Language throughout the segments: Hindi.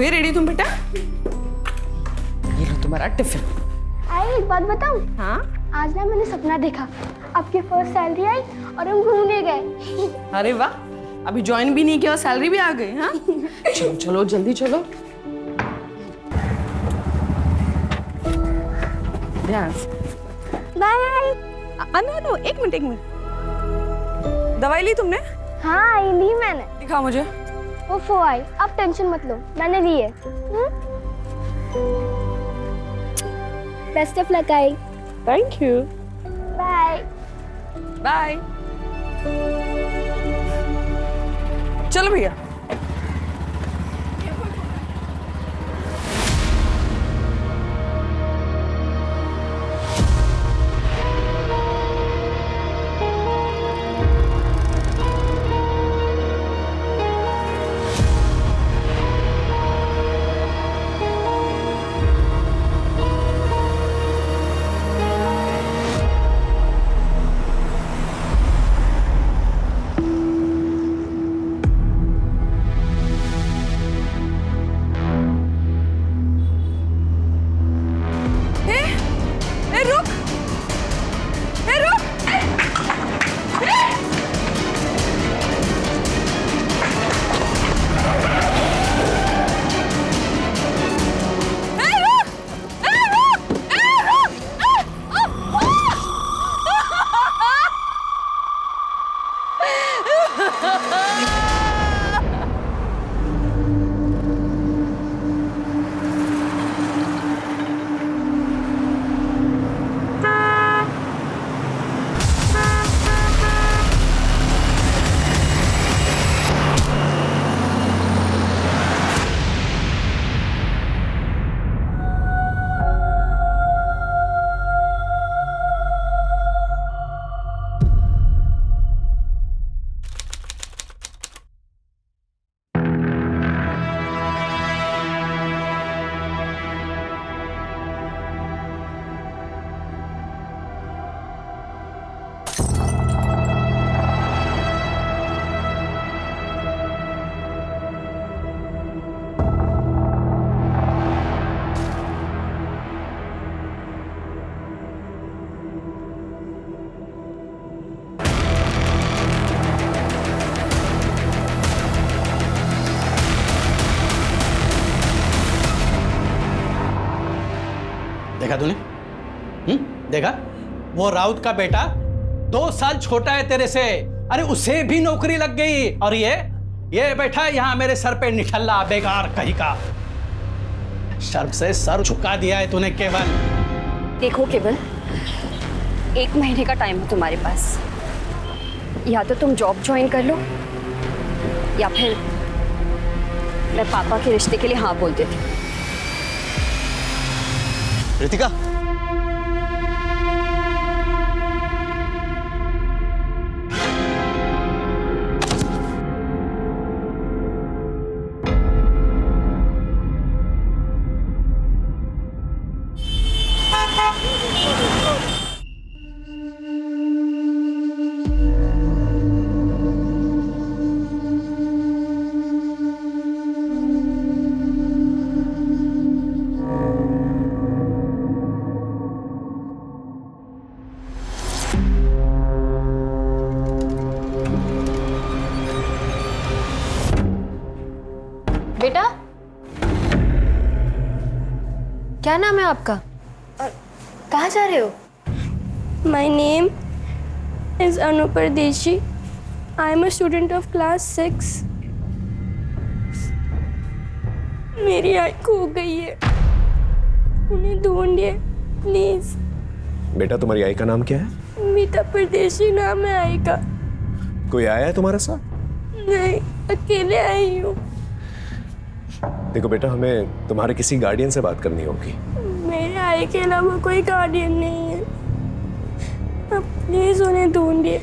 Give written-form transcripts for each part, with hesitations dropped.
गए रेडी तुम बेटा? ये लो तुम्हारा टिफिन। आई एक बात बताऊं? हाँ आज ना मैंने सपना देखा, आपकी फर्स्ट सैलरी आई और हम घूमने गए। अरे वाह, अभी ज्वाइन भी नहीं किया और सैलरी भी आ गई। हाँ चलो चलो जल्दी चलो। बाय। नो एक मिनट। दवाई ली तुमने? हाँ आई ली मैंने। दिखाओ मुझे। वो आई, आप टेंशन मत लो, मैंने ली है। बेस्ट ऑफ लक आई। Thank you. Bye bye. चलो भैया। देखा तूने? देखा? वो राउत का बेटा 2 साल छोटा है तेरे से, अरे उसे भी नौकरी लग गई। और ये बैठा यहाँ मेरे सर पे निठल्ला बेकार कहीं का। शर्म से सर झुका दिया है तूने केवल। देखो केवल, 1 महीने का टाइम है तुम्हारे पास। या तो तुम जॉब ज्वाइन कर लो या फिर मैं पापा के रिश्ते के लिए हाँ बोल देती हूँ। रितिका, बेटा, क्या नाम है आपका और कहाँ जा रहे हो? My name is Anu Pardeshi. I am a student of class 6. मेरी आई खो गई है, उन्हें ढूंढिए प्लीज। बेटा तुम्हारी आई का नाम क्या है? मीता परदेशी नाम है आई का। कोई आया है तुम्हारे साथ? नहीं, अकेले आई हूँ। देखो बेटा, हमें तुम्हारे किसी गार्डियन से बात करनी होगी। मेरे आई के अलावा कोई गार्डियन नहीं है, अब प्लीज उन्हें ढूंढिए,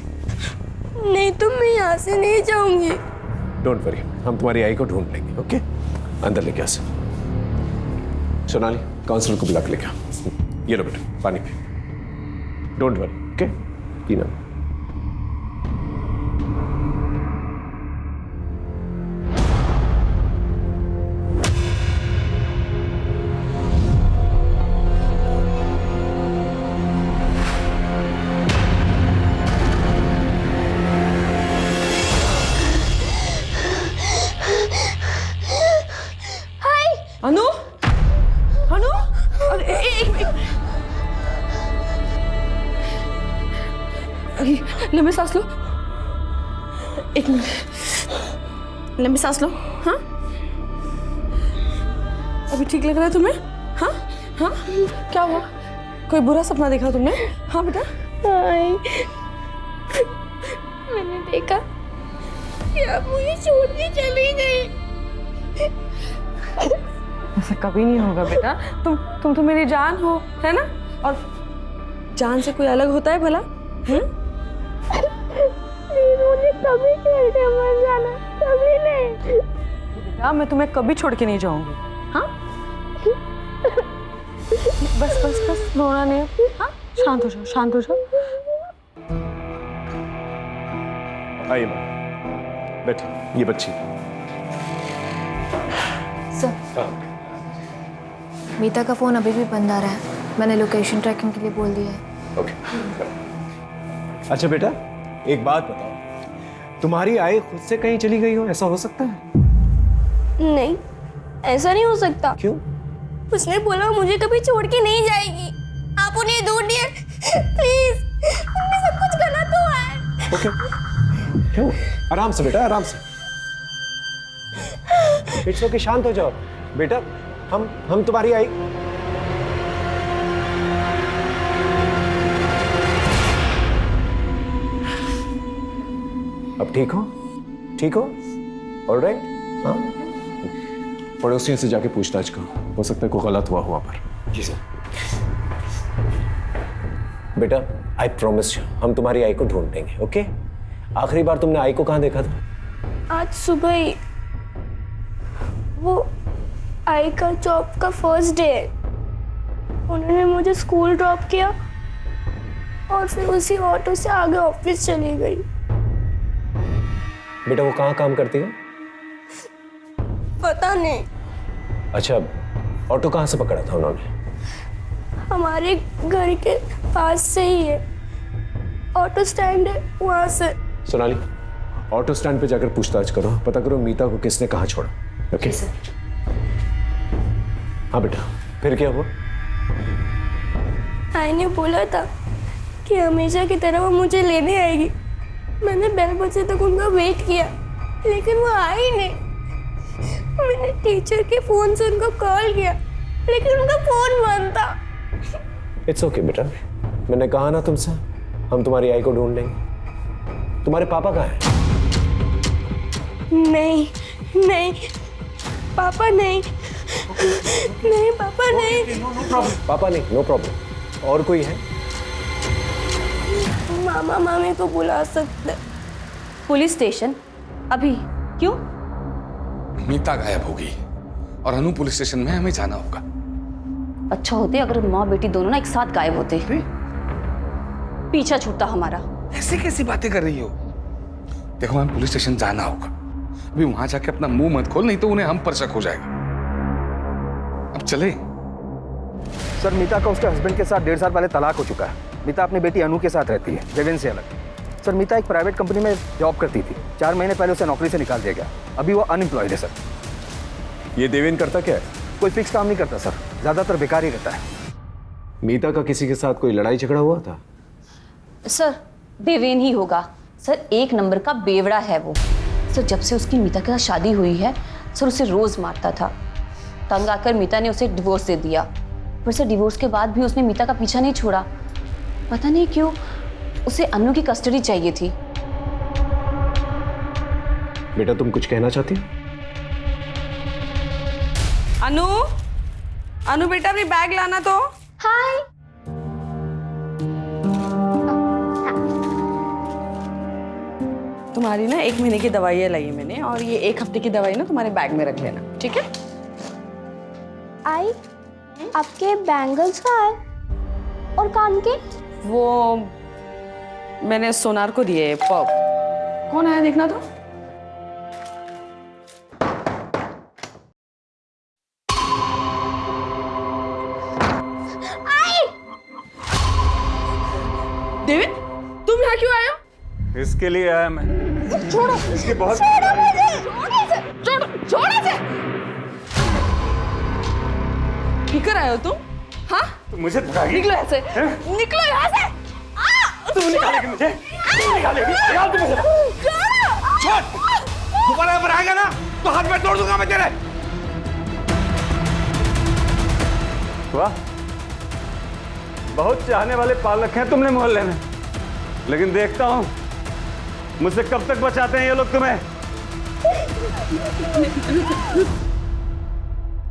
नहीं तो मैं यहाँ से नहीं जाऊंगी। डोंट वरी, हम तुम्हारी आई को ढूंढ लेंगे। ओके, अंदर लेके आ। सोनाली, काउंसलर को बुला के लेके आ। ये लो बेटा, पानी पी। डोंट वरी, ओके, पीना। लंबी सांस लो, एक मिनट, लंबी सांस लो। हाँ, अभी ठीक लग रहा है तुम्हें? हाँ हाँ, क्या हुआ? कोई बुरा सपना देखा तुमने? हाँ बेटा। आई, मैंने देखा कि आप मुझे छोड़ के चली गई। ऐसा कभी नहीं होगा बेटा, तुम तो मेरी जान हो, है ना? और जान से कोई अलग होता है भला? मुझे कभी छोड़ के मत जाना, कभी नहीं। बेटा मैं तुम्हें कभी छोड़ के नहीं जाऊंगी। हाँ, बस बस बस, रोना नहीं। हाँ, शांत हो जाओ, शांत हो जाओ। आइए मैम, बैठिए, ये बच्ची। सर, मीता का फोन अभी भी बंद आ रहा है। मैंने लोकेशन ट्रैकिंग के लिए बोल दिया है। ओके। अच्छा बेटा, एक बात बताओ, तुम्हारी आई खुद से कहीं चली गई हो, ऐसा हो सकता है? नहीं, ऐसा नहीं हो सकता। क्यों? उसने बोला मुझे कभी छोड़ के नहीं जाएगी। आप उन्हें ढूंढिए प्लीज, उनमें सब कुछ गलत हुआ है। ओके, क्यों? आराम से बेटा, आराम से। इट्स ओके, शांत हो जाओ बेटा। हम तुम्हारी आई। अब ठीक हो? ठीक हो? ऑलराइट? हाँ, पड़ोसियों से जाके पूछताछ करो, हो सकता है कोई गलत हुआ वहां पर। जी सर। बेटा, आई प्रॉमिस यू, हम तुम्हारी आई को ढूंढ लेंगे। ओके? आखिरी बार तुमने आई को कहाँ देखा था? आज सुबह ही। वो आई का जॉब का फर्स्ट डे है। उन्होंने मुझे स्कूल ड्रॉप किया और फिर उसी ऑटो से आगे ऑफिस चली गई। बेटा वो कहाँ काम करती है? पता नहीं। अच्छा, ऑटो कहाँ से पकड़ा था उन्होंने? हमारे घर के पास से ही है, ऑटो स्टैंड है वहां से। सोनाली, ऑटो स्टैंड पे जाकर पूछताछ करो, पता करो मीता को किसने कहाँ छोड़ा। ओके? हाँ बेटा, फिर क्या हुआ? आई ने बोला था कि हमेशा की तरह वो मुझे लेने आएगी। मैंने बेल बजे तक उनका वेट किया, लेकिन वो आई नहीं। मैंने टीचर के फोन से उनको कॉल किया, लेकिन उनका फोन बंद था। इट्स ओके बेटा, मैंने कहा ना तुमसे, हम तुम्हारी आई को ढूंढ लेंगे। तुम्हारे पापा कहाँ हैं? नहीं नहीं पापा नहीं, नहीं पापा नहीं। पापा नहीं, नो प्रॉब्लम। और कोई है? मामा मामी को बुला सकते। Police station? अभी? क्यों? मीता गायब होगी और अनु पुलिस स्टेशन में हमें जाना होगा। अच्छा होते अगर माँ बेटी दोनों ना एक साथ गायब होते, पीछा छूटता हमारा। ऐसे कैसी बातें कर रही हो? देखो हमें पुलिस स्टेशन जाना होगा। अभी वहां जाके अपना मुंह मत खोल, नहीं तो उन्हें हम पर शक हो जाएगा। अब चले। सर, मीता का उसके हस्बैंड के साथ 1.5 साल पहले तलाक हो चुका है। मीता अपनी बेटी अनु के साथ रहती है, देवेन से अलग। सर, मीता एक प्राइवेट कंपनी में जॉब करती थी। 4 महीने पहले उसे नौकरी से निकाल दिया गया। अभी वो अनएम्प्लॉयड है सर। ये देवेन करता क्या है? कोई फिक्स काम नहीं करता सर, ज़्यादातर बेकार ही रहता है। मीता का किसी के साथ कोई लड़ाई झगड़ा हुआ था? सर, देवेन ही होगा। सर, 1 नंबर का बेवड़ा है वो। सर, जब से उसकी मीता के साथ शादी हुई है, सर उसे रोज मारता था। तंग आकर मीता ने उसे डिवोर्स दे दिया। पर सर, डिवोर्स के बाद भी उसने मीता का पीछा नहीं छोड़ा। पता नहीं क्यों उसे अनु की कस्टडी चाहिए थी। बेटा तुम कुछ कहना चाहती हो? अनु, अनु बेटा अपनी बैग लाना तो। हाय। तुम्हारी ना 1 महीने की दवाइयाँ लाई है मैंने, और ये 1 हफ्ते की दवाई ना तुम्हारे बैग में रख लेना, ठीक है? आई, आपके बैंगल्स कहाँ है और कान के? वो मैंने सोनार को दिए। कौन आया देखना तो। देविन, तुम यहाँ क्यों आए हो? इसके लिए आया मैं। छोड़ो, इसके बहुत छोड़ो इसे। किकर आए हो तुम? हाँ? मुझे भगाएगी? निकलो यहाँ से, निकलो यहाँ से। तुम निकालेगी मुझे? निकाल तू मुझे। छोड़, दोबारा पर आएगा ना तो हाथ में तोड़ दूंगा मैं तेरे। वाह, बहुत चाहने वाले पाल रखे हैं तुमने मोहल्ले में, लेकिन देखता हूं मुझसे कब तक बचाते हैं ये लोग तुम्हें।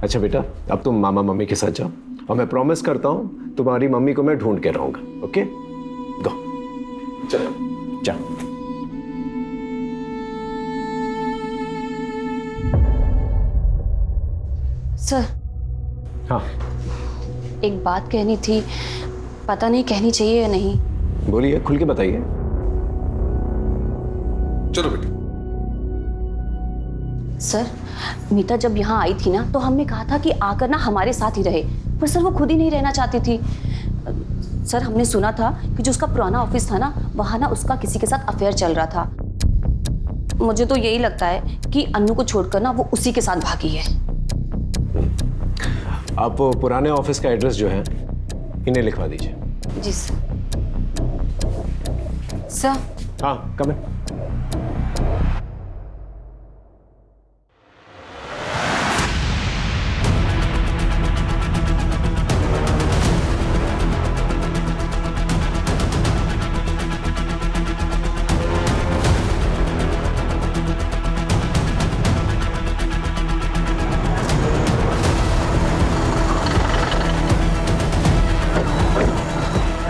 अच्छा बेटा, अब तुम मामा मम्मी के साथ जाओ और मैं प्रॉमिस करता हूं तुम्हारी मम्मी को मैं ढूंढ के रहूंगा। ओके, गो, चलो जाओ। सर, हाँ एक बात कहनी थी, पता नहीं कहनी चाहिए या नहीं। बोलिए, खुल के बताइए। चलो बेटा। सर, मीता जब यहाँ आई थी ना तो हमने कहा था कि आकर ना हमारे साथ ही रहे, पर सर वो खुद ही नहीं रहना चाहती थी। सर, हमने सुना था कि जो उसका पुराना ऑफिस था ना, वहाँ ना उसका किसी के साथ अफेयर चल रहा था। मुझे तो यही लगता है कि अन्नू को छोड़कर ना वो उसी के साथ भागी है। आप वो पुराने ऑफिस का एड्रेस जो है इन्हें लिखवा दीजिए। जी सर। सर, हाँ, कम है।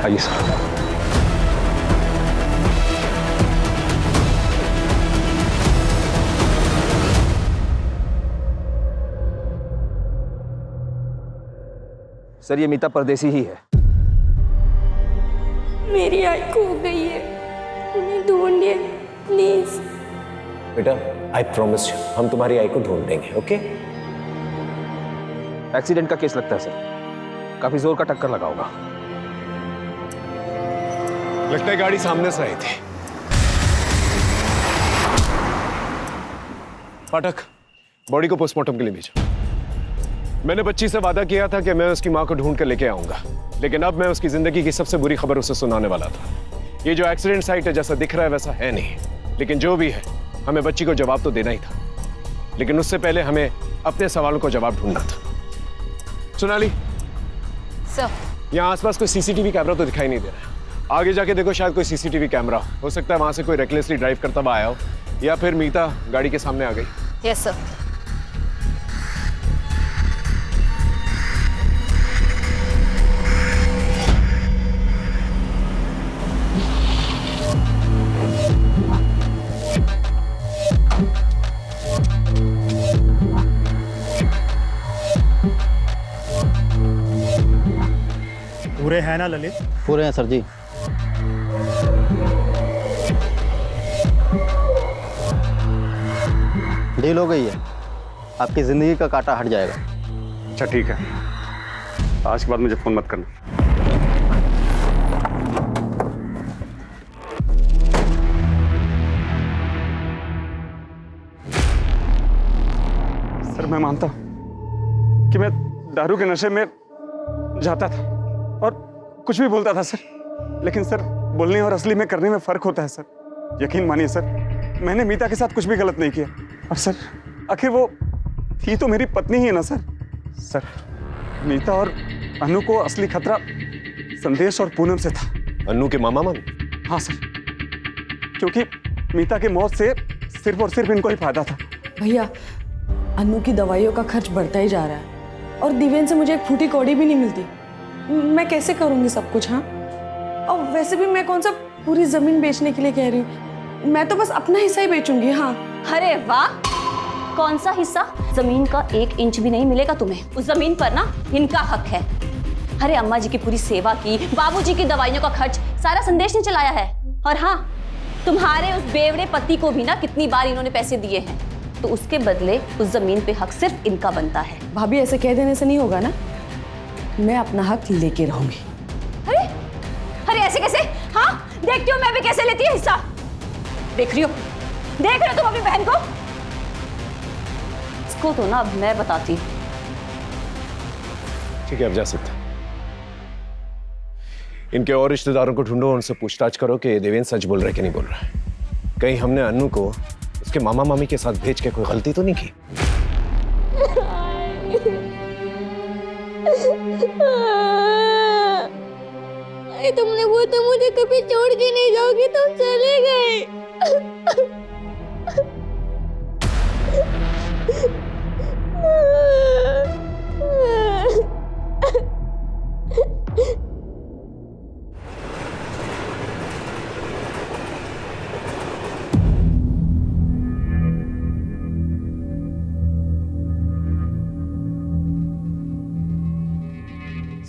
आइए सर। सर, ये मीता परदेसी ही है। मेरी आई खो गई है, उन्हें ढूंढिए प्लीज। बेटा, आई प्रॉमिस यू, हम तुम्हारी आई को ढूंढ देंगे। ओके? एक्सीडेंट का केस लगता है सर, काफी जोर का टक्कर लगा होगा। लगता है गाड़ी सामने से आई थी। पाठक, बॉडी को पोस्टमार्टम के लिए भेजो। मैंने बच्ची से वादा किया था कि मैं उसकी मां को ढूंढ कर लेके आऊंगा, लेकिन अब मैं उसकी जिंदगी की सबसे बुरी खबर उसे सुनाने वाला था। ये जो एक्सीडेंट साइट है, जैसा दिख रहा है वैसा है नहीं, लेकिन जो भी है हमें बच्ची को जवाब तो देना ही था, लेकिन उससे पहले हमें अपने सवालों को जवाब ढूंढना था। सोनाली सर, यहाँ आसपास कोई सीसीटीवी कैमरा तो दिखाई नहीं दे रहा है। आगे जाके देखो, शायद कोई सीसीटीवी कैमरा हो सकता है वहां से कोई रेकलेसली ड्राइव करता हुआ आया हो, या फिर मीता गाड़ी के सामने आ गई। Yes sir. पूरे हैं ना ललित? पूरे हैं सर जी। डील हो गई है, आपकी जिंदगी का कांटा हट जाएगा। अच्छा ठीक है, आज के बाद मुझे फोन मत करना। सर, मैं मानता हूं कि मैं दारू के नशे में जाता था और कुछ भी बोलता था सर, लेकिन सर बोलने और असली में करने में फर्क होता है सर। यकीन मानिए सर, मैंने मीता के साथ कुछ भी गलत नहीं किया, और सर आखिर वो थी तो मेरी पत्नी ही है ना सर। सर, मीता और अनु को असली खतरा संदेश और पूनम से था। अन्नू के मामा मामी? हाँ सर, क्योंकि मीता की मौत से सिर्फ और सिर्फ इनको ही फायदा था। भैया, अन्नू की दवाइयों का खर्च बढ़ता ही जा रहा है और दिव्यन से मुझे एक फूटी कौड़ी भी नहीं मिलती। मैं कैसे करूंगी सब कुछ? हाँ, और वैसे भी मैं कौन सा पूरी जमीन बेचने के लिए कह रही हूँ, मैं तो बस अपना हिस्सा ही बेचूंगी। हाँ। अरे वाह, कौन सा हिस्सा? जमीन का 1 इंच भी नहीं मिलेगा तुम्हें। उस जमीन पर ना इनका हक है। अरे अम्मा जी की पूरी सेवा की, बाबूजी की दवाइयों का खर्च सारा संदेश ने चलाया है। और हाँ, तुम्हारे उस बेवड़े पति को भी ना कितनी बार इन्होंने पैसे दिए हैं, तो उसके बदले उस जमीन पे हक सिर्फ इनका बनता है। भाभी, ऐसे कह देने से नहीं होगा ना, मैं अपना हक लेके रहूंगी। अरे अरे ऐसे कैसे? हाँ, देखती हो मैं भी कैसे लेती है हिस्सा। देख रही हो तुम अपनी बहन को? इसको तो ना अब मैं बताती हूँ। ठीक है, अब जा सकते। इनके और रिश्तेदारों को ढूंढो, उनसे पूछताछ करो कि देवेंद्र सच बोल रहा है कि नहीं बोल रहा है। कहीं हमने अनु को उसके मामा मामी के साथ भेज के कोई गलती तो नहीं की? तुमने वो तो मुझे कभी छोड़ के नहीं जाओगी, तुम चले गए।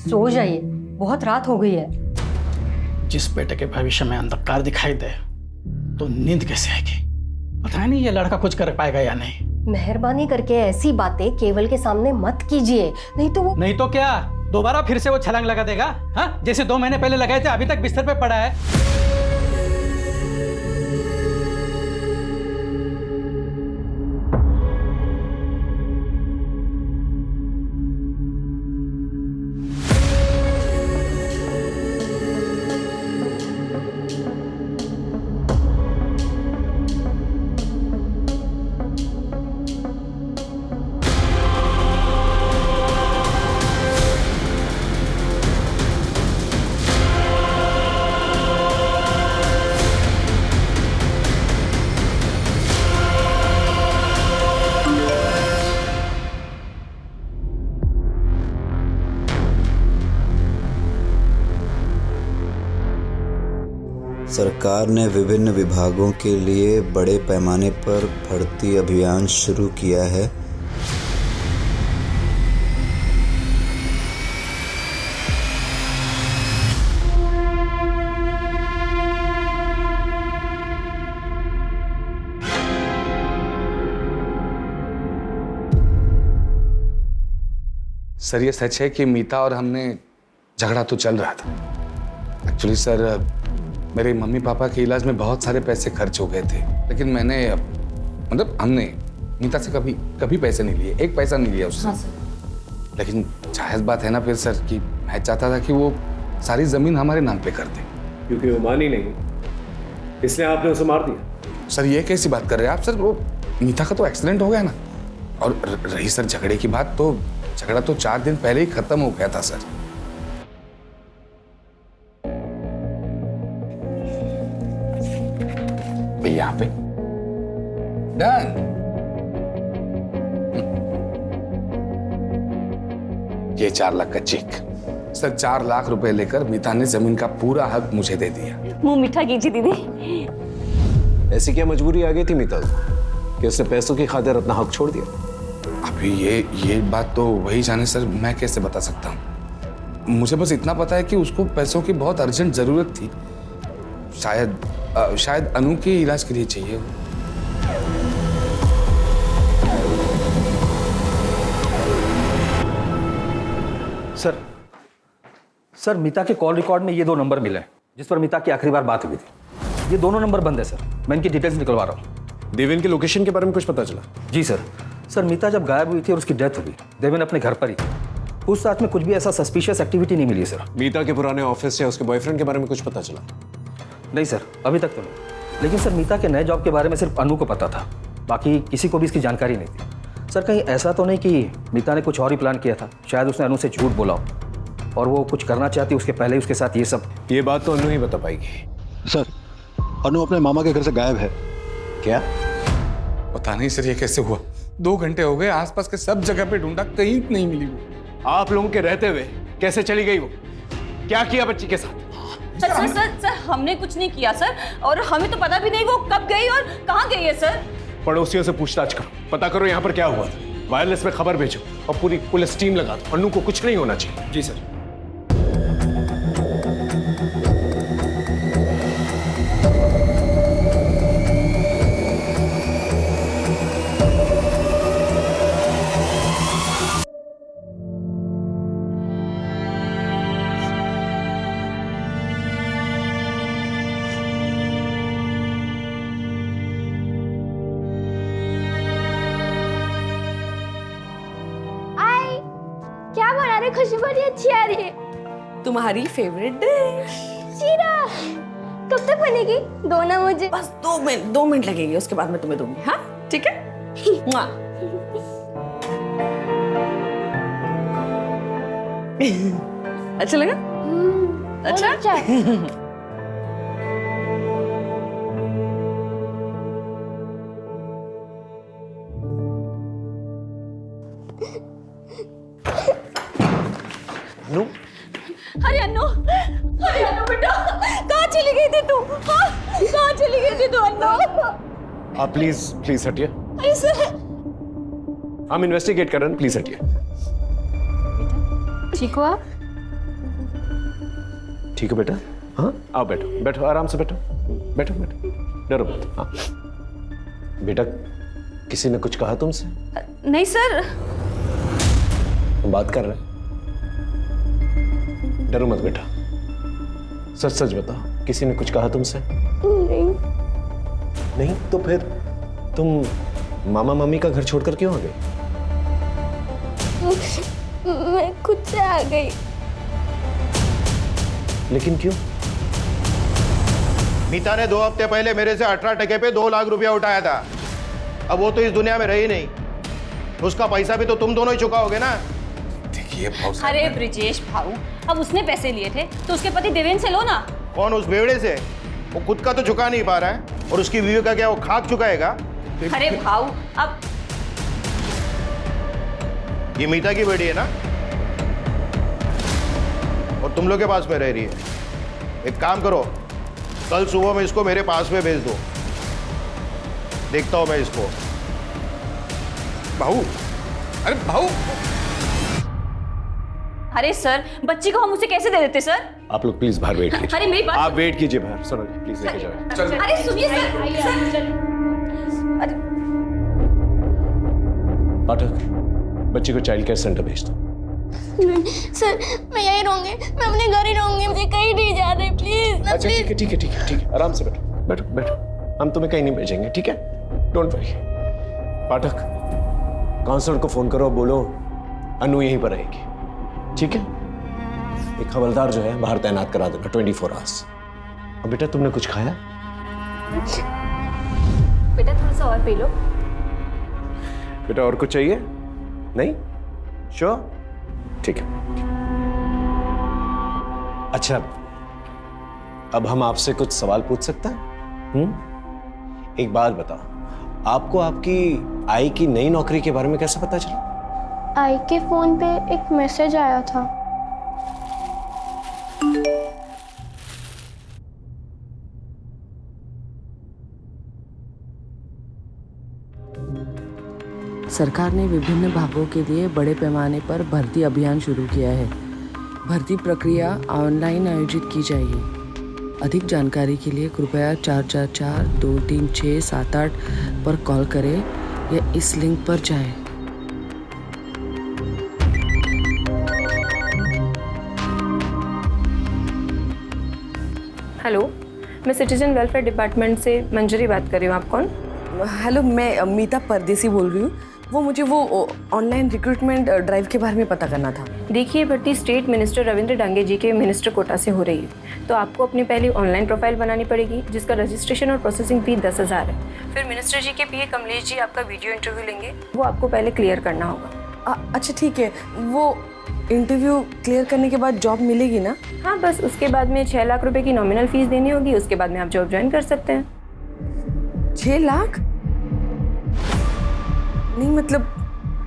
सो जाइए, बहुत रात हो गई है। जिस बेटे के भविष्य में अंधकार दिखाई दे तो नींद कैसे आएगी? पता नहीं ये लड़का कुछ कर पाएगा या नहीं। मेहरबानी करके ऐसी बातें केवल के सामने मत कीजिए, नहीं तो वो नहीं तो क्या दोबारा फिर से वो छलांग लगा देगा? हाँ, जैसे 2 महीने पहले लगाए थे, अभी तक बिस्तर पे पड़ा है। सरकार ने विभिन्न विभागों के लिए बड़े पैमाने पर भर्ती अभियान शुरू किया है। सर ये सच है कि मीता और हमने झगड़ा तो चल रहा था। एक्चुअली सर मेरे मम्मी पापा के इलाज में बहुत सारे पैसे खर्च हो गए थे, लेकिन मैंने मतलब हमने मीता से कभी पैसे नहीं लिए, एक पैसा नहीं लिया उससे। हाँ, लेकिन जायज़ बात है ना फिर सर कि मैं चाहता था कि वो सारी ज़मीन हमारे नाम पे कर दे। क्योंकि वो मानी नहीं, इसलिए आपने उसे मार दिया। सर ये कैसी बात कर रहे हैं आप? सर वो मीता का तो एक्सीडेंट हो गया ना, और रही सर झगड़े की बात, तो झगड़ा तो 4 दिन पहले ही खत्म हो गया था सर। यहाँ पे डन। ये 4 लाख का चेक। सर 4 लाख रुपए लेकर मीता ने जमीन का पूरा हक मुझे दे दिया। मुंह मीठा कीजिए दीदी। ऐसी क्या मजबूरी आ गई थी मीता को कि उसने पैसों की खातिर अपना हक छोड़ दिया? अभी ये बात तो वही जाने सर, मैं कैसे बता सकता हूँ। मुझे बस इतना पता है कि उसको पैसों की बहुत अर्जेंट जरूरत थी, शायद अनु के इलाज के लिए चाहिए। सर मीता के कॉल रिकॉर्ड में ये 2 नंबर मिले हैं जिस पर मीता की आखिरी बार बात हुई थी। ये दोनों नंबर बंद है सर, मैं इनकी डिटेल्स निकलवा रहा हूँ। देवेन की लोकेशन के बारे में कुछ पता चला? जी सर मीता जब गायब हुई थी और उसकी डेथ हुई, देवेन अपने घर पर ही थी। पूछताछ में कुछ भी ऐसा सस्पिशियस एक्टिविटी नहीं मिली सर। मीता के पुराने ऑफिस या उसके बॉयफ्रेंड के बारे में कुछ पता चला? नहीं सर, अभी तक तो नहीं। लेकिन सर मीता के नए जॉब के बारे में सिर्फ अनु को पता था, बाकी किसी को भी इसकी जानकारी नहीं थी। सर कहीं ऐसा तो नहीं कि मीता ने कुछ और ही प्लान किया था? शायद उसने अनु से झूठ बोला हो और वो कुछ करना चाहती उसके पहले ही उसके साथ ये सब। ये बात तो अनु ही बता पाएगी। सर अनु अपने मामा के घर से गायब है। क्या? पता नहीं सर ये कैसे हुआ। 2 घंटे हो गए, आसपास के सब जगह पे ढूंढा, कहीं नहीं मिली वो। आप लोगों के रहते हुए कैसे चली गई वो? क्या किया बच्ची के साथ? सर हमने कुछ नहीं किया सर, और हमें तो पता भी नहीं वो कब गई और कहाँ गई है सर। पड़ोसियों से पूछताछ करो, पता करो यहाँ पर क्या हुआ था। वायरलेस में खबर भेजो और पूरी पुलिस टीम लगा दो। अनु को कुछ नहीं होना चाहिए। जी सर। खुशबू बड़ी अच्छी आ रही है। तुम्हारी फेवरेट डिश। शीरा कब तक बनेगी? दो ना मुझे। बस 2 मिनट लगेंगे, उसके बाद मैं तुम्हें दूंगी। हाँ ठीक है। मुआ। अच्छा लगा? अच्छा। नो अरे अन्नू बेटा, कहाँ चली गई थी तू? हाँ? कहाँ चली गई थी तू अन्नू? आप प्लीज हटिए। अरे सर, हम इन्वेस्टिगेट कर रहे हैं, प्लीज हटिए। ठीक हो आप? ठीक है बेटा। हाँ आओ, बैठो बैठो, आराम से बैठो, बैठो बैठो, डरो मत। हाँ बेटा, किसी ने कुछ कहा तुमसे? नहीं सर। हम बात कर रहे हैं, डरो मत बेटा, सच सच बताओ, किसी ने कुछ कहा तुमसे? नहीं तो फिर तुम मामा मम्मी का घर छोड़कर क्यों आ गई? मैं खुद से आ गई। लेकिन क्यों? मीता ने 2 हफ्ते पहले मेरे से 18 टके पे 2 लाख रुपया उठाया था। अब वो तो इस दुनिया में रही नहीं, तो उसका पैसा भी तो तुम दोनों ही चुकाओगे ना। देखिए अरे ब्रिजेश भाऊ, अब उसने पैसे लिए थे तो उसके पति देवेंद्र से लो ना। कौन? उस बेवड़े से? वो खुद का तो चुका नहीं पा रहा है, और उसकी बीवी का क्या वो खाक चुकाएगा? अरे भाऊ, अब ये मीता की बेटी है ना, और तुम लोग के पास में रह रही है। एक काम करो, कल सुबह में इसको मेरे पास में भेज दो, देखता हूं मैं इसको। भाऊ, अरे भाऊ, अरे सर, बच्ची को हम उसे कैसे दे देते सर? आप लोग प्लीज बाहर वेट कीजिए। अरे मेरी बात, आप वेट कीजिए बाहर, सुनो प्लीज लेके जाओ। अरे सुनिए सर। अरे पाठक, बच्ची को चाइल्ड केयर सेंटर भेज दो। सर मैं यहीं रहूंगी, मैं अपने घर ही रहूंगी, मुझे कहीं नहीं जाना है, प्लीज। अच्छा ठीक है ठीक है ठीक है ठीक है, आराम से बैठो बैठो बैठो, हम तुम्हें कहीं नहीं भेजेंगे, ठीक है? Don't worry. पाठक, काउंसलर को फोन करो, बोलो अनु यहीं पर रहेगी, ठीक है? एक हवलदार जो है बाहर तैनात करा देना 24 आवर्स। अब बेटा तुमने कुछ खाया? बेटा थोड़ा सा और पी लो। बेटा और कुछ चाहिए? नहीं? श्योर? ठीक है। अच्छा, अब हम आपसे कुछ सवाल पूछ सकते हैं? एक बात बताओ, आपको आपकी आई की नई नौकरी के बारे में कैसे पता चला? आई के फोन पे एक मैसेज आया था। सरकार ने विभिन्न विभागों के लिए बड़े पैमाने पर भर्ती अभियान शुरू किया है। भर्ती प्रक्रिया ऑनलाइन आयोजित की जाएगी। अधिक जानकारी के लिए कृपया 444-236-78 पर कॉल करें या इस लिंक पर जाएं। हेलो, मैं सिटीजन वेलफेयर डिपार्टमेंट से मंजरी बात कर रही हूँ। आप कौन? हेलो, मैं मीता परदेसी बोल रही हूँ। वो मुझे वो ऑनलाइन रिक्रूटमेंट ड्राइव के बारे में पता करना था। देखिए, भर्ती स्टेट मिनिस्टर रविंद्र डांगे जी के मिनिस्टर कोटा से हो रही है, तो आपको अपनी पहली ऑनलाइन प्रोफाइल बनानी पड़ेगी, जिसका रजिस्ट्रेशन और प्रोसेसिंग फी 10,000 है। फिर मिनिस्टर जी के पीए कमलेश जी आपका वीडियो इंटरव्यू लेंगे, वो आपको पहले क्लियर करना होगा। अच्छा ठीक है, वो इंटरव्यू क्लियर करने के बाद जॉब मिलेगी ना? हाँ, बस उसके बाद में 6 लाख रुपए की नॉमिनल फीस देनी होगी, उसके बाद में आप जॉब ज्वाइन कर सकते हैं। 6 लाख? नहीं मतलब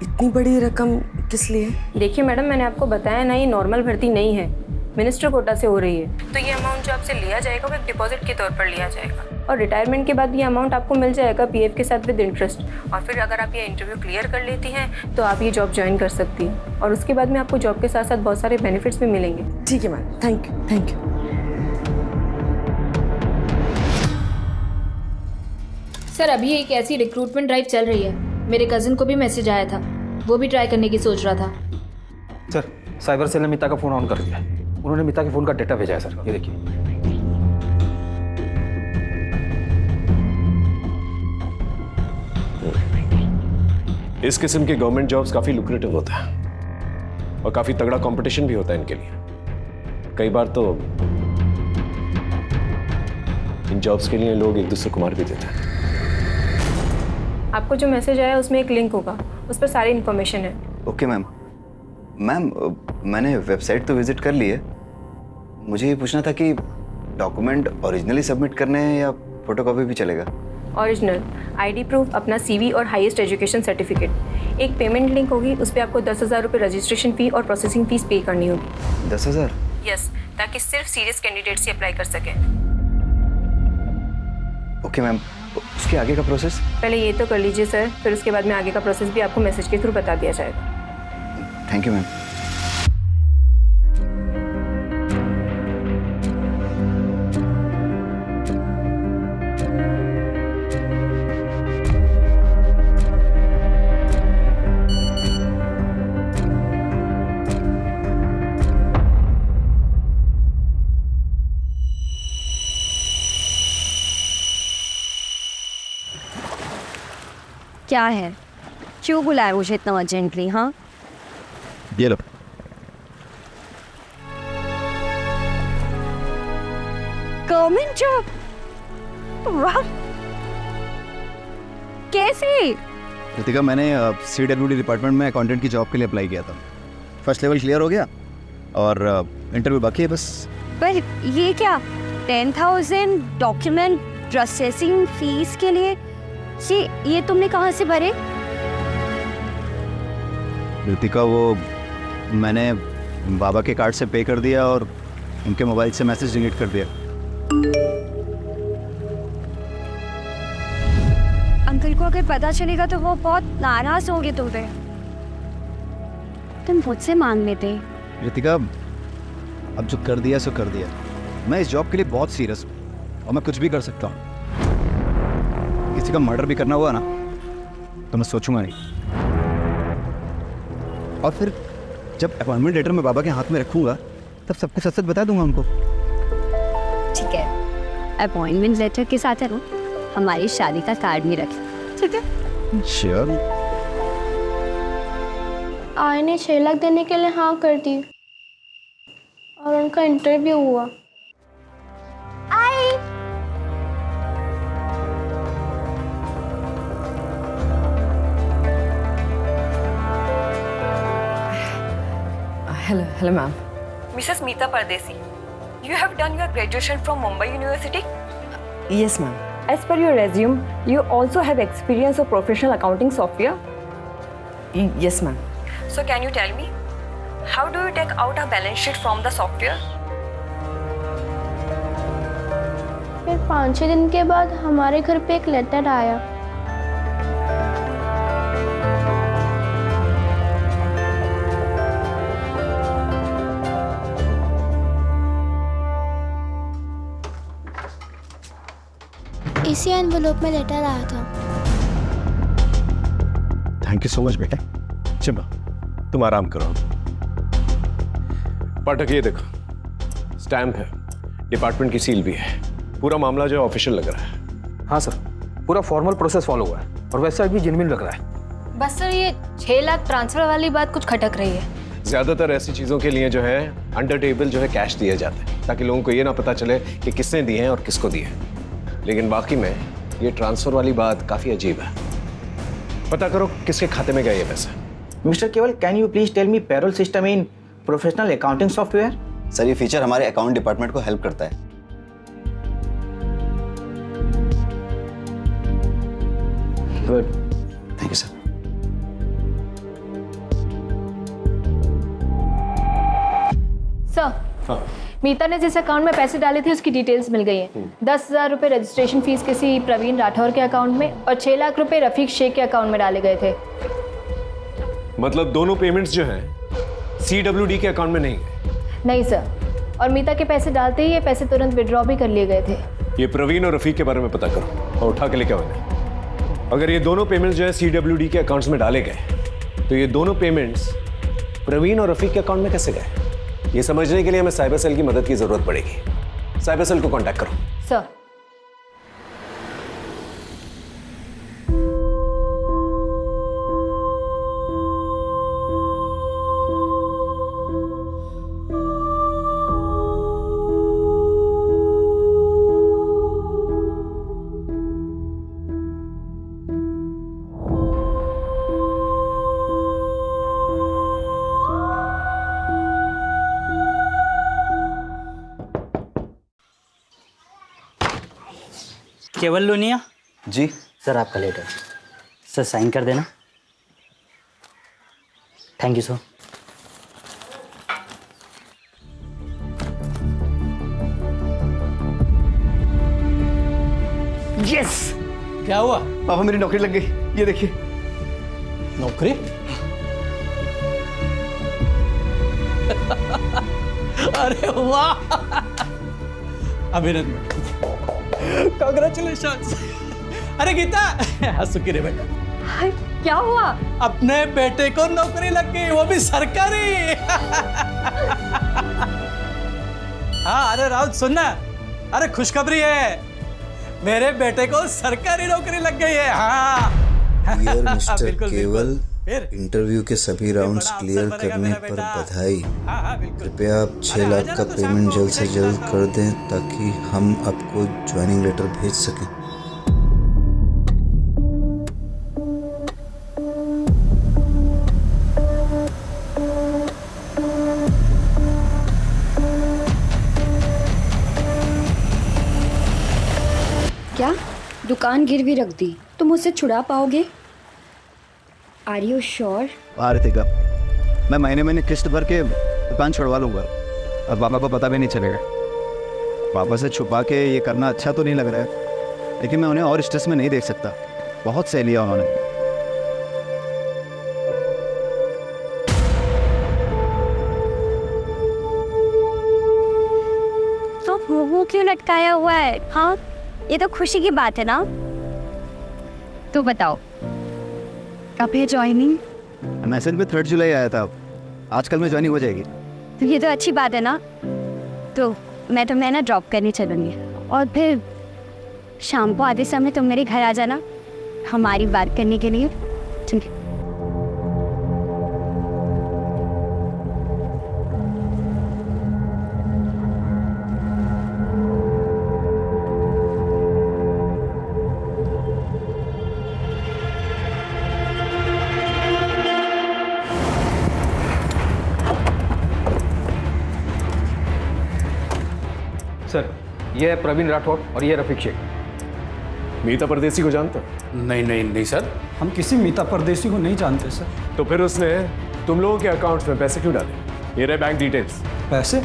इतनी बड़ी रकम किस लिए? देखिए मैडम, मैंने आपको बताया ना, ये नॉर्मल भर्ती नहीं है, मिनिस्टर कोटा से हो रही है, तो ये अमाउंट जो आपसे लिया जाएगा वो एक डिपॉजिट के तौर पर लिया जाएगा, और रिटायरमेंट के बाद ये अमाउंट आपको मिल जाएगा पीएफ के साथ विद इंटरेस्ट। और फिर अगर आप ये इंटरव्यू क्लियर कर लेती हैं तो आप ये जॉब ज्वाइन कर सकती हैं, और उसके बाद में आपको जॉब के साथ साथ बहुत सारे बेनिफिट्स भी मिलेंगे। ठीक है ma'am, thank you thank you. Sir, अभी एक ऐसी रिक्रूटमेंट ड्राइव चल रही है, मेरे कजिन को भी मैसेज आया था, वो भी ट्राई करने की सोच रहा था। सर, साइबर सेल ने मीता का फोन ऑन कर दिया है। उन्होंने मीता के फोन का डेटा भेजा है सर, ये देखिए। इस किस्म के गवर्नमेंट जॉब्स काफी लुक्रेटिव होता है और काफी तगड़ा कंपटीशन भी होता है इनके लिए। कई बार तो इन जॉब्स के लिए लोग एक दूसरे को मार भी देते हैं। आपको जो मैसेज आया उसमें एक लिंक होगा, उस पर सारी इन्फॉर्मेशन है। Okay ma'am. मैम मैंने वेबसाइट तो विजिट कर ली है। मुझे ये पूछना था कि डॉक्यूमेंट ओरिजिनली सबमिट करने हैं या फोटोकॉपी भी चलेगा? ओरिजिनल, आईडी प्रूफ, अपना सीवी और हाईएस्ट एजुकेशन सर्टिफिकेट। एक पेमेंट लिंक होगी, उस पर आपको 10,000 रुपये रजिस्ट्रेशन फ़ी और प्रोसेसिंग फ़ीस पे करनी होगी। 10,000? यस, ताकि सिर्फ सीरियस कैंडिडेट से अप्लाई कर सकें। ओके मैम, उसके आगे का प्रोसेस? पहले ये तो कर लीजिए सर, फिर उसके बाद में आगे का प्रोसेस भी आपको मैसेज के थ्रू बता दिया जाएगा। Thank you ma'am. क्या है, क्यों बुलाया मुझे इतना अर्जेंटली? हाँ, ये लो। Government job? वाह, कैसे? रितिका, मैंने CWD डिपार्टमेंट में अकाउंटेंट की जॉब के लिए अप्लाई किया था। फर्स्ट लेवल क्लियर हो गया और इंटरव्यू बाकी है बस। पर ये क्या, 10,000 डॉक्यूमेंट प्रोसेसिंग फीस के लिए? ये तुमने कहाँ से भरे? रितिका, वो मैंने बाबा के कार्ड से पे कर दिया और उनके मोबाइल से मैसेज डिलीट कर दिया। अंकल को अगर पता चलेगा तो वो बहुत नाराज होंगे तुम पे। तुम मुझसे मांग लेते। रितिका, अब जो कर दिया सो कर दिया। मैं इस जॉब के लिए बहुत सीरियस हूँ और मैं कुछ भी कर सकता हूँ। किसी का मर्डर भी करना हुआ ना तो मैं सोचूंगा नहीं। और फिर जब अपॉइंटमेंट लेटर मैं बाबा के हाथ में रखूंगा तब सबको सच सच बता दूंगा उनको। ठीक है, अपॉइंटमेंट लेटर के साथ है ना हमारी शादी का कार्ड भी रखें, ठीक है? श्योर। आय ने 6 लाख देने के लिए हाँ कर दी और उनका इंटरव्यू हुआ। Hello, ma'am. Mrs. Meeta Pardesi, you have done your graduation from Mumbai University? Yes, ma'am. As per your resume, you also have experience of professional accounting software. Yes, ma'am. So can you tell me, how do you take out a balance sheet from the software? फिर 5-6 दिन के बाद हमारे घर पे एक लेटर आया। इसी एनवेलोप में लेटर आया था। थैंक यू सो मच बेटा। चिंबा, तुम आराम करो। पाठक, ये देखो, स्टैम्प है, डिपार्टमेंट की सील भी है। पूरा मामला जो है ऑफिशियल लग रहा है। हाँ सर, पूरा फॉर्मल प्रोसेस फॉलो हुआ है और वेबसाइट भी जेन्युइन लग रहा है। बस सर, ये 6 लाख ट्रांसफर वाली बात कुछ खटक रही है। ज्यादातर ऐसी चीजों के लिए जो है अंडर टेबल जो है कैश दिया जाता है ताकि लोगों को ये ना पता चले कि किसने दिए हैं और किसको दिए हैं। लेकिन बाकी में ये ट्रांसफर वाली बात काफी अजीब है। पता करो किसके खाते में गया ये पैसा। Mister Keval, can you please tell me payroll system in professional accounting software? Sir, ये फीचर हमारे अकाउंट डिपार्टमेंट को हेल्प करता है। Good, thank you sir. Sir, Meeta ने जिस अकाउंट में पैसे डाले थे उसकी डिटेल्स मिल गई हैं। 10,000 रुपये रजिस्ट्रेशन फीस किसी प्रवीण राठौर के अकाउंट में और 6 लाख रुपए रफीक शेख के अकाउंट में डाले गए थे। मतलब दोनों पेमेंट्स जो हैं CWD के अकाउंट में नहीं गए? नहीं सर, और मीता के पैसे डालते ही ये पैसे तुरंत विड्रॉ भी कर लिए गए थे। ये प्रवीण और रफीक के बारे में पता करो और उठा के लेके आओ। अगर ये दोनों पेमेंट्स जो है CWD के अकाउंट्स में डाले गए तो ये दोनों पेमेंट्स प्रवीण और रफीक के अकाउंट में कैसे गए? ये समझने के लिए हमें साइबर सेल की मदद की जरूरत पड़ेगी। साइबर सेल को कांटेक्ट करो। सर, केवल लोनिया जी सर, आपका लेटर सर, साइन कर देना। Thank you sir. यस। क्या हुआ? पापा मेरी नौकरी लग गई, ये देखिए। नौकरी? अरे वाह, अभिनंदन, कांग्रेचुलेशंस। अरे गीता, सुखी रे बेटा। क्या हुआ? अपने बेटे को नौकरी लग गई, वो भी सरकारी। हाँ, अरे राउत सुनना, अरे खुशखबरी है, मेरे बेटे को सरकारी नौकरी लग गई है। हाँ डियर मिस्टर बिल्कुल, केवल, फिर? इंटरव्यू के सभी राउंड्स क्लियर आपसे करने बनेगा पर मेरा बेटा। बधाई। हाँ, बिल्कुल। कृपया आप 6 लाख का पेमेंट जल्द से जल्द कर दें ताकि हम आपको ज्वाइनिंग लेटर भेज सकें। क्या दुकान गिरवी रख दी? तुम मुझसे छुड़ा पाओगे? Are you sure? आरतिका, मैं महीने महीने किस्त भर के दुकान छुड़वा लूंगा और पापा को पता भी नहीं चलेगा। पापा से छुपा के ये करना अच्छा तो नहीं लग रहा है, लेकिन मैं उन्हें और स्ट्रेस में नहीं देख सकता। बहुत सह लिया उन्होंने। तो मुंह क्यों लटकाया हुआ है? हाँ, ये तो खुशी की बात है ना। तो बताओ, कब है ज्वाइनिंग? मैसेज में 3 जुलाई आया था, आजकल में ज्वाइनिंग हो जाएगी। तो ये तो अच्छी बात है ना। तो मैं तुम्हें ना ड्रॉप करने चलूँगी और फिर शाम को आधे समय तुम मेरे घर आ जाना हमारी बात करने के लिए, ठीक है? सर, ये है प्रवीण राठौड़ और ये रफीक शेख। मीता परदेसी को जानते हो? नहीं नहीं नहीं सर, हम किसी मीता परदेसी को नहीं जानते सर। तो फिर उसने तुम लोगों के अकाउंट्स में पैसे क्यों डाले? ये रहे बैंक डिटेल्स। पैसे?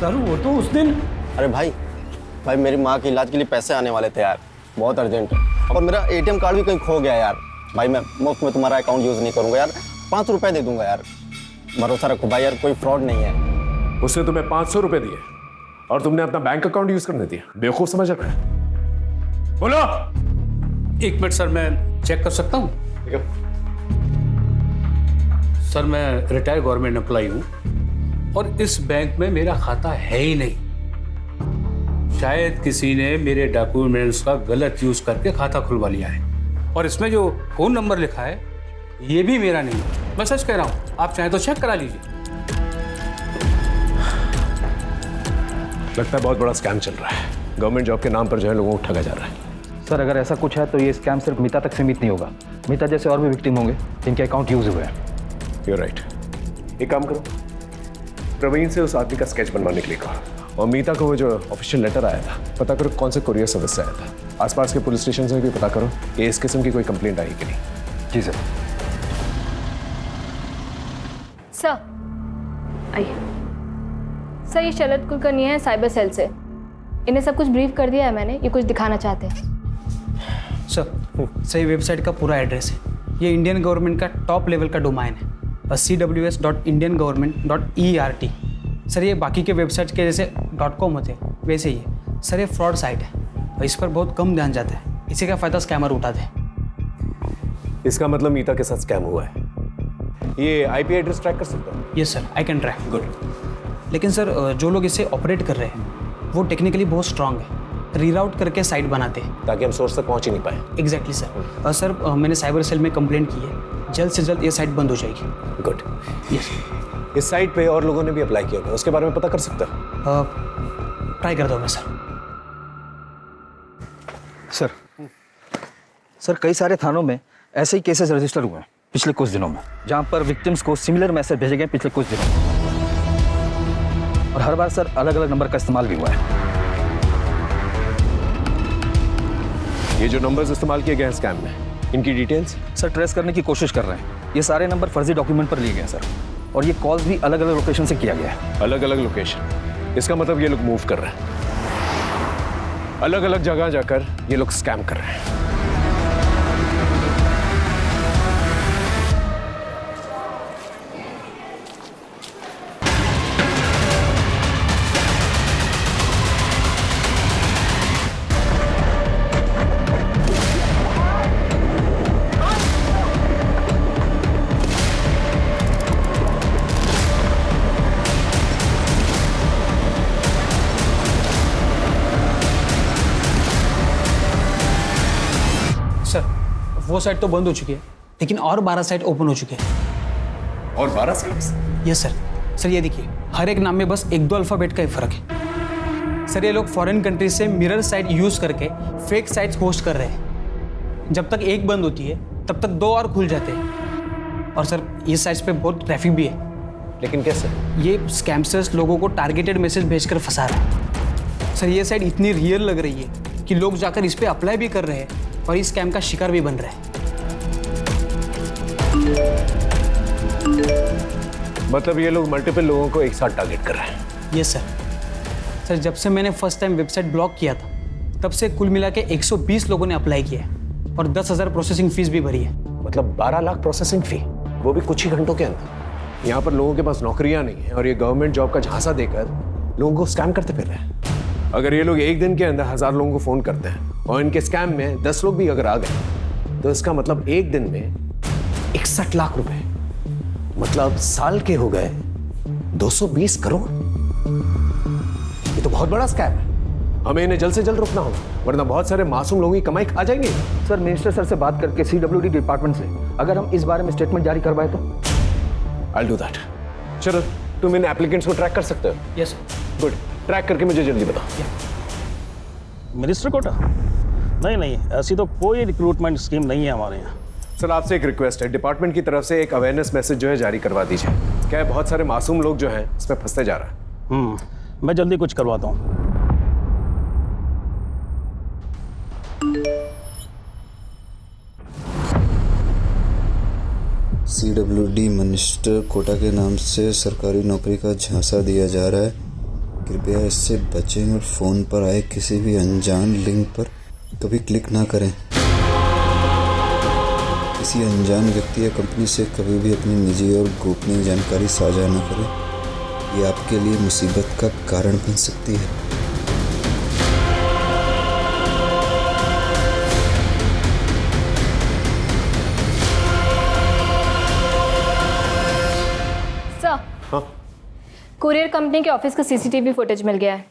सर वो तो उस दिन। अरे भाई मेरी माँ के इलाज के लिए पैसे आने वाले थे यार, बहुत अर्जेंट है। और मेरा ATM कार्ड भी कहीं खो गया यार। भाई मैं मुफ्त में तुम्हारा अकाउंट यूज़ नहीं करूँगा यार, 5 रुपये दे दूंगा यार, भरोसा रखो भाई यार, कोई फ्रॉड नहीं है। उसने तुम्हें 500 रुपए दिए और तुमने अपना बैंक अकाउंट यूज करने दिया? बेवकूफ समझ रखा है। बोलो। 1 मिनट सर, मैं चेक कर सकता हूँ? सर मैं रिटायर्ड गवर्नमेंट एम्प्लॉय हूँ और इस बैंक में मेरा खाता है ही नहीं। शायद किसी ने मेरे डॉक्यूमेंट्स का गलत यूज करके खाता खुलवा लिया है और इसमें जो फोन नंबर लिखा है ये भी मेरा नहीं है। मैं सच कह रहा हूँ, आप चाहें तो चेक करा लीजिए। लगता है बहुत बड़ा स्कैम चल रहा है। गवर्नमेंट जॉब के नाम पर जो है लोगों को ठगा जा रहा है। सर, अगर ऐसा कुछ है तो ये स्कैम सिर्फ मीता तक सीमित नहीं होगा। मीता जैसे और भी विक्टिम होंगे जिनके अकाउंट यूज हुए हैं। You're right। एक काम करो, प्रवीण से उस आदमी का स्केच बनवाने के लिए कहा और मीता को वो जो ऑफिशियल लेटर आया था पता करो कौन से कुरियर सर्विस से आया था। आसपास के पुलिस स्टेशन से भी पता करो कि इस किस्म की कोई कंप्लेंट आई कि नहीं। जी सर। सर आइए। सर ये शरद कुलकर्णी है साइबर सेल से, इन्हें सब कुछ ब्रीफ कर दिया है मैंने, ये कुछ दिखाना चाहते हैं। सर सही वेबसाइट का पूरा एड्रेस है, ये इंडियन गवर्नमेंट का टॉप लेवल का डोमाइन है, cws.indiangovernment.ert। सर ये बाकी के वेबसाइट के जैसे .com होते हैं वैसे ही है। सर ये फ्रॉड साइट है और इस पर बहुत कम ध्यान जाता है, इसी का फ़ायदा स्कैमर उठाते हैं। इसका मतलब मीता के साथ स्कैम हुआ है। ये IP एड्रेस ट्रैक कर सकता है? Yes sir, I can track. Good. लेकिन सर जो लोग इसे ऑपरेट कर रहे हैं वो टेक्निकली बहुत स्ट्रांग है, रीराउट करके साइट बनाते हैं ताकि हम सोर्स तक पहुंच ही नहीं पाए। Exactly sir. सर मैंने साइबर सेल में कंप्लेंट की है, जल्द से जल्द ये साइट बंद हो जाएगी। गुड। यस। इस साइट पे और लोगों ने भी अप्लाई किया होगा, उसके बारे में पता कर सकता है? ट्राई कर दो मैं सर। सर कई सारे थानों में ऐसे ही केसेस रजिस्टर हुए हैं पिछले कुछ दिनों में, जहां पर विक्टिम्स को सिमिलर मैसेज भेजे गए पिछले कुछ दिनों में, और हर बार सर अलग अलग नंबर का इस्तेमाल भी हुआ है। ये जो नंबर्स इस्तेमाल किए गए हैं स्कैम में, इनकी डिटेल्स? सर ट्रेस करने की कोशिश कर रहे हैं। ये सारे नंबर फर्जी डॉक्यूमेंट पर लिए गए हैं सर, और ये कॉल्स भी अलग अलग लोकेशन से किया गया है। अलग अलग लोकेशन? इसका मतलब ये लोग मूव कर रहे हैं, अलग अलग जगह जाकर ये लोग स्कैम कर रहे हैं। वो साइट तो बंद हो चुकी है, लेकिन और 12 साइट ओपन हो चुके हैं। और 12 साइट्स? Yes sir. सर ये देखिए, हर एक नाम में बस 1-2 अल्फ़ाबेट का ही फर्क है। सर ये लोग फॉरेन कंट्रीज से मिरर साइट यूज़ करके फेक साइट्स होस्ट कर रहे हैं। जब तक एक बंद होती है तब तक 2 और खुल जाते हैं। और सर ये साइट्स पे बहुत ट्रैफिक भी है। लेकिन कैसे? ये स्कैमर्स लोगों को टारगेटेड मैसेज भेजकर फंसा रहा है। सर ये साइट इतनी रियल लग रही है कि लोग जाकर इस पर अप्लाई भी कर रहे हैं और इस स्कैम का शिकार भी बन रहे हैं। मतलब ये लोग मल्टीपल लोगों को एक साथ टारगेट कर रहे हैं? Yes sir. सर जब से मैंने फर्स्ट टाइम वेबसाइट ब्लॉक किया था तब से कुल मिला के 120 लोगों ने अप्लाई किया है और 10,000 प्रोसेसिंग फीस भी भरी है। मतलब 12 लाख प्रोसेसिंग फी, वो भी कुछ ही घंटों के अंदर। यहाँ पर लोगों के पास नौकरियां नहीं है और ये गवर्नमेंट जॉब का झांसा देकर लोगों को स्कैम करते फिर रहे हैं। अगर ये लोग एक दिन के अंदर 1000 लोगों को फोन करते हैं और इनके स्कैम में 10 लोग भी अगर आ गए तो इसका मतलब एक दिन में 61 लाख रुपए, मतलब साल के हो गए 220 करोड़। ये तो बहुत बड़ा स्कैम है। हमें इन्हें जल्द से जल्द रोकना होगा, वरना बहुत सारे मासूम लोगों की कमाई खा जाएंगे। सर मिनिस्टर सर से बात करके CWD डिपार्टमेंट से अगर हम इस बारे में स्टेटमेंट जारी करवाए तो? I'll do that। चलो तुम इन एप्लीकेंट्स को ट्रैक कर सकते हो? यस गुड, ट्रैक करके मुझे जल्दी बताओ। मिनिस्टर कोटा? नहीं, ऐसी तो कोई रिक्रूटमेंट स्कीम नहीं है हमारे यहाँ। सर आपसे एक रिक्वेस्ट है, डिपार्टमेंट की तरफ से एक अवेयरनेस मैसेज जो है जारी करवा दीजिए। क्या है, बहुत सारे मासूम लोग जो हैं इसमें फंसते जा रहे हैं। मैं जल्दी कुछ करवाता हूँ। CWD मिनिस्टर कोटा के नाम से सरकारी नौकरी का झांसा दिया जा रहा है, कृपया इससे बचें और फ़ोन पर आए किसी भी अनजान लिंक पर कभी क्लिक ना करें। किसी अनजान व्यक्ति या कंपनी से कभी भी अपनी निजी और गोपनीय जानकारी साझा न करें, ये आपके लिए मुसीबत का कारण बन सकती है। सर, हाँ? कुरियर कंपनी के ऑफिस का CCTV फुटेज मिल गया है।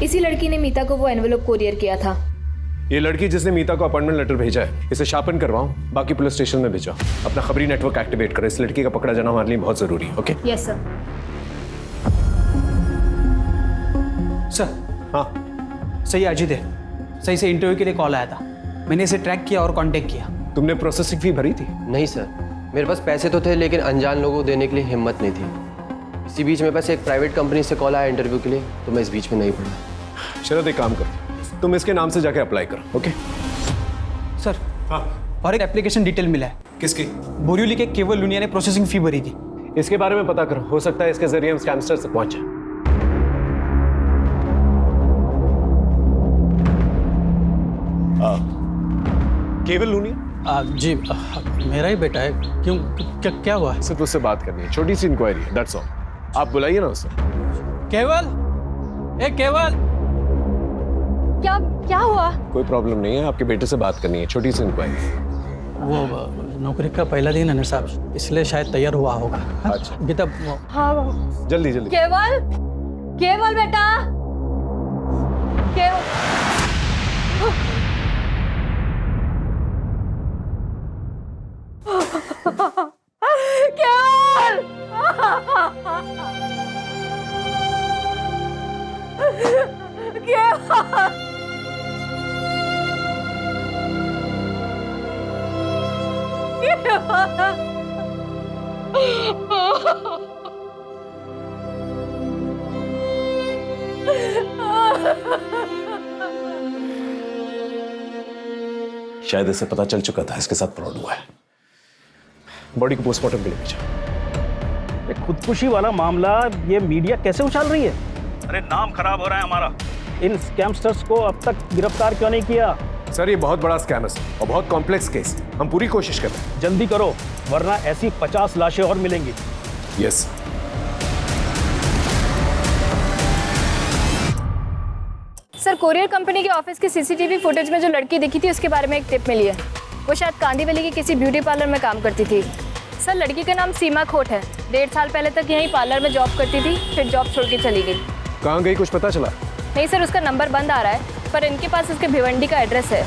इसी लड़की ने मीता को वो एनवेलप कुरियर किया था। ये लड़की जिसने मीता को अपॉइंटमेंट लेटर भेजा है, इसे शार्पन करवाओ, बाकी पुलिस स्टेशन में भेजो। अपना खबरी नेटवर्क एक्टिवेट करो। इस लड़की का पकड़ा जाना हमारे लिए बहुत जरूरी है। ओके? Yes sir. सर। हाँ सही अजीत है, सही से इंटरव्यू के लिए कॉल आया था। मैंने इसे ट्रैक किया और कांटेक्ट किया। तुमने प्रोसेसिंग फी भरी थी? नहीं सर, मेरे पास पैसे तो थे लेकिन अनजान लोगों को देने के लिए हिम्मत नहीं थी। इसी बीच में बस एक प्राइवेट कंपनी से कॉल आया इंटरव्यू के लिए, तो मैं इस बीच में नहीं पड़ा। शरद एक काम करो, तुम इसके नाम से जाके अप्लाई करो। Okay sir. हाँ। और एक एप्लीकेशन डिटेल मिला है। किसकी? बोरिवली के केवल लुनिया ने प्रोसेसिंग फी भरी थी। इसके बारे में पता करो, हो सकता है इसके जरिए हम स्कैमस्टर तक पहुंचे। केवल लुनिया? जी मेरा ही बेटा है। क्यों, क्या हुआ? सिर्फ उससे बात करनी है, छोटी सी इंक्वायरी है, दैट्स ऑल। आप बुलाइए ना उसे। केवल, ए केवल, क्या हुआ? कोई प्रॉब्लम नहीं है, आपके बेटे से बात करनी है, छोटी सी इंक्वायरी। वो नौकरी का पहला दिन है ना साहब, इसलिए शायद तैयार हुआ होगा। अच्छा गीता, हाँ जल्दी जल्दी। केवल, केवल बेटा, केवल। केवल, केवल। शायद इसे पता चल चुका था इसके साथ फ्रॉड हुआ है। बॉडी को पोस्टमार्टम के लिए भेजा। ये खुदकुशी वाला मामला ये मीडिया कैसे उछाल रही है? अरे नाम खराब हो रहा है हमारा। इन स्कैमस्टर्स को अब तक गिरफ्तार क्यों नहीं किया? सर ये बहुत बड़ा स्कैम है और बहुत कॉम्प्लेक्स केस है। हम पूरी कोशिश कर रहे हैं। जल्दी करो वरना ऐसी 50 लाशें और मिलेंगी। यस। सर कोरियर कंपनी के ऑफिस की सीसीटीवी फुटेज में जो लड़की दिखी थी उसके बारे में एक टिप मिली है। वो शायद कांदीवली के किसी ब्यूटी पार्लर में काम करती थी। सर लड़की का नाम सीमा खोट है। 1.5 साल पहले तक यहीं पार्लर में जॉब करती थी, फिर जॉब छोड़ के चली गई। कहाँ गई कुछ पता चला? नहीं सर, उसका नंबर बंद आ रहा है, पर इनके पास उसके भिवंडी का एड्रेस है।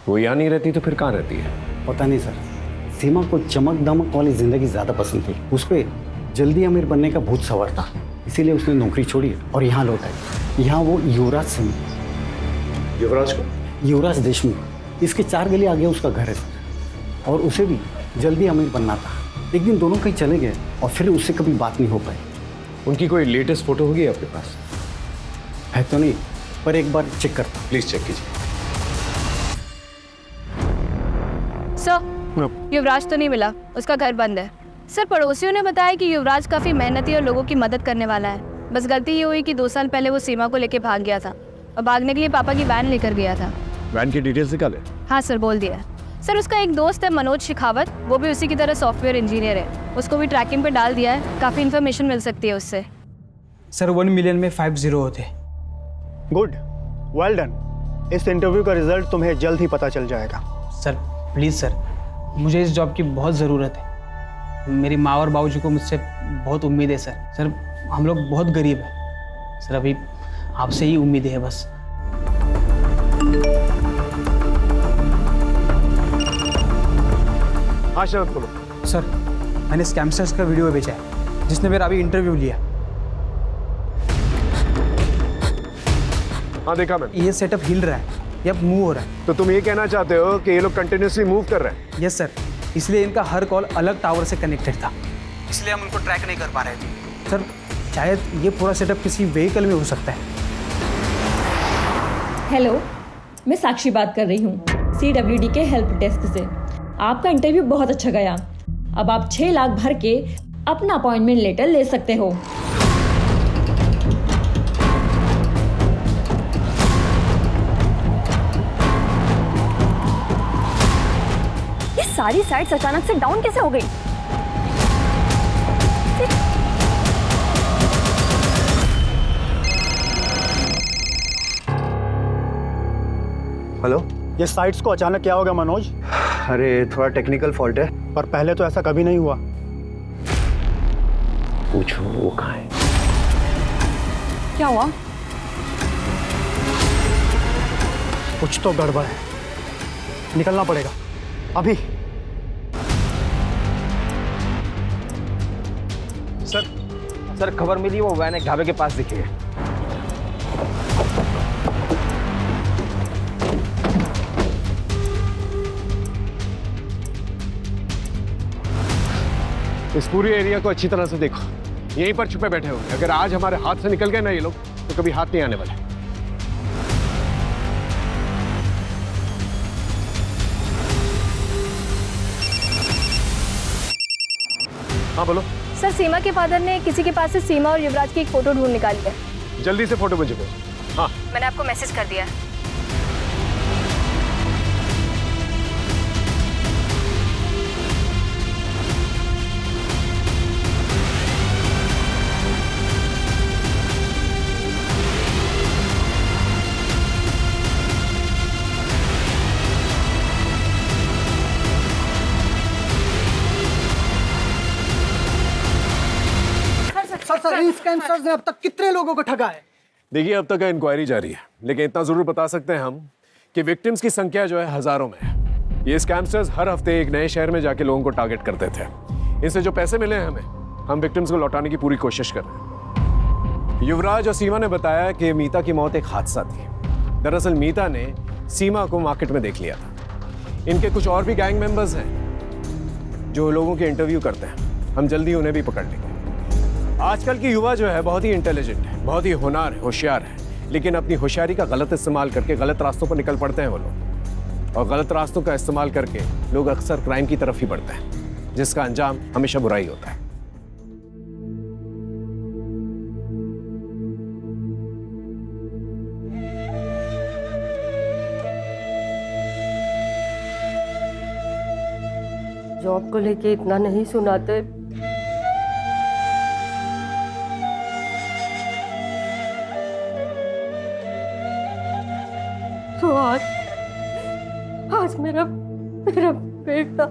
वो यहाँ नहीं रहती तो फिर कहाँ रहती है? पता नहीं सर। सीमा को चमक दमक वाली जिंदगी ज़्यादा पसंद थी। उस पर जल्दी अमीर बनने का भूत सवार था, इसीलिए उसने नौकरी छोड़ी और यहाँ लौट आई। यहाँ वो युवराज सिंह, युवराज को? युवराज देशमुख, इसके 4 गली आगे उसका घर है सर। और उसे भी जल्दी अमीर बनना था। एक दिन दोनों कहीं चले गए और फिर उससे कभी बात नहीं हो पाई। उनकी कोई लेटेस्ट फोटो होगी आपके पास? है तो नहीं, पर एक बार चेक करता। प्लीज चेक कीजिए। सर युवराज तो नहीं मिला, उसका घर बंद है। सर पड़ोसियों ने बताया कि युवराज काफ़ी मेहनती और लोगों की मदद करने वाला है। बस गलती ये हुई कि 2 साल पहले वो सीमा को लेके भाग गया था और भागने के लिए पापा की वैन लेकर गया था। वैन की डिटेल्स निकाले? हाँ सर, बोल दिया। सर उसका एक दोस्त है मनोज शेखावत, वो भी उसी की तरह सॉफ्टवेयर इंजीनियर है। उसको भी ट्रैकिंग पे डाल दिया है, काफ़ी इन्फॉर्मेशन मिल सकती है उससे। सर 1 मिलियन में 50 होते। Good, well done. इस इंटरव्यू का रिजल्ट तुम्हें जल्द ही पता चल जाएगा। सर प्लीज़ सर, मुझे इस जॉब की बहुत ज़रूरत है। मेरी माँ और बाबूजी को मुझसे बहुत उम्मीद है सर। सर हम लोग बहुत गरीब हैं सर, अभी आपसे ही उम्मीद है बस। हाँ शरद बोलो। सर मैंने स्कैमस्टर्स का वीडियो भेजा है जिसने मेरा अभी इंटरव्यू लिया। हाँ देखा मैंने। ये सेटअप हिल रहा है, ये अब मूव हो रहा है। तो तुम ये कहना चाहते हो कि ये लोग कंटिन्यूसली मूव कर रहे हैं? यस सर, इसलिए इनका हर कॉल अलग टावर से कनेक्टेड था, इसलिए हम उनको ट्रैक नहीं कर पा रहे थे। सर शायद ये पूरा सेटअप किसी व्हीकल में हो सकता है। हेलो, मैं साक्षी बात कर रही हूँ CWD के हेल्प डेस्क से। आपका इंटरव्यू बहुत अच्छा गया। अब आप 6 लाख भर के अपना अपॉइंटमेंट लेटर ले सकते हो। ये सारी साइट्स अचानक से डाउन कैसे हो गई? हेलो, ये साइट्स को अचानक क्या होगा मनोज? अरे थोड़ा टेक्निकल फॉल्ट है। पर पहले तो ऐसा कभी नहीं हुआ। पूछो वो कहाँ है? क्या हुआ? कुछ तो गड़बड़ है, निकलना पड़ेगा अभी। सर खबर मिली, वो वैन एक ढाबे के पास दिखी है। इस पूरे एरिया को अच्छी तरह से देखो, यहीं पर छुपे बैठे होंगे। अगर आज हमारे हाथ से निकल गए ना ये लोग तो कभी हाथ नहीं आने वाले। हाँ बोलो। सर सीमा के फादर ने किसी के पास से सीमा और युवराज की एक फ़ोटो ढूंढ निकाली है। जल्दी से फोटो मुझे भेजो। हाँ मैंने आपको मैसेज कर दिया है। सर इन स्कैमस्टर्स ने अब तक कितने लोगों को ठगा है? देखिए अब तक इंक्वायरी जारी है, लेकिन इतना जरूर बता सकते हैं हम कि विक्टिम्स की संख्या जो है हजारों में है। ये स्कैमस्टर्स हर हफ्ते एक नए शहर में जाके लोगों को टारगेट करते थे। इनसे जो पैसे मिले हैं हमें, हम विक्टिम्स को लौटाने की पूरी कोशिश कर रहे हैं। युवराज और सीमा ने बताया कि मीता की मौत एक हादसा थी। दरअसल मीता ने सीमा को मार्केट में देख लिया था। इनके कुछ और भी गैंग मेंबर्स हैं जो लोगों के इंटरव्यू करते हैं। हम जल्दी उन्हें भी पकड़ लेंगे। आजकल की युवा जो है बहुत ही इंटेलिजेंट है, बहुत ही होनहार है, होशियार है, लेकिन अपनी होशियारी का गलत इस्तेमाल करके गलत रास्तों पर निकल पड़ते हैं वो लोग। और गलत रास्तों का इस्तेमाल करके लोग अक्सर क्राइम की तरफ ही बढ़ते हैं, जिसका अंजाम हमेशा बुराई होता है। जॉब को लेके इतना नहीं सुनाते। तो आज मेरा बेटा